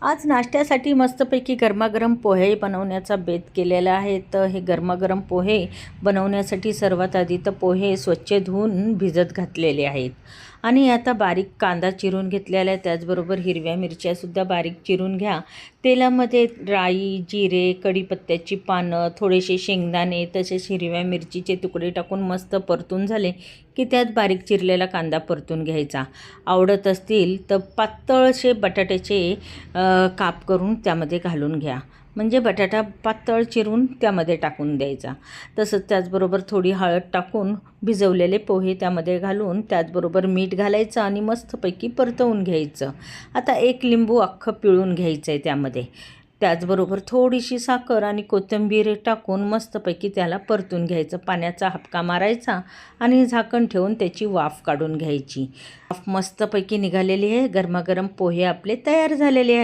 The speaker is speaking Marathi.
आज नाश्त्यासाठी मस्तपैकी गरमागरम पोहे बनवण्याचा बेत केलेला आहे. तर हे गरमागरम पोहे बनवण्यासाठी सर्वात आधी तर पोहे स्वच्छ धुवून भिजत घातलेले आहेत आणि आता बारीक कांदा चिरून घेतलेला आहे. त्याचबरोबर हिरव्या मिरच्यासुद्धा बारीक चिरून घ्या. तेलामध्ये राई, जिरे, कढीपत्त्याची पानं, थोडेसे शेंगदाणे तसेच हिरव्या मिरचीचे तुकडे टाकून मस्त परतून झाले की त्यात बारीक चिरलेला कांदा परतून घ्यायचा. आवडत असतील तर पातळसे बटाट्याचे काप करून त्यामध्ये घालून घ्या. म्हणजे बटाटा पातळ चिरून त्यामध्ये टाकून द्यायचा. तसंच त्याचबरोबर थोडी हळद टाकून भिजवलेले पोहे त्यामध्ये घालून त्याचबरोबर मीठ घालायचं आणि मस्तपैकी परतवून घ्यायचं. आता एक लिंबू अख्खं पिळून घ्यायचं आहे त्यामध्ये. त्याचबरोबर थोडीशी साखर आणि कोथिंबीर टाकून मस्तपैकी त्याला परतून घ्यायचं. पाण्याचा हापका मारायचा आणि झाकण ठेवून त्याची वाफ काढून घ्यायची. वाफ मस्तपैकी निघालेली आहे. गरमागरम पोहे आपले तयार झालेले आहेत.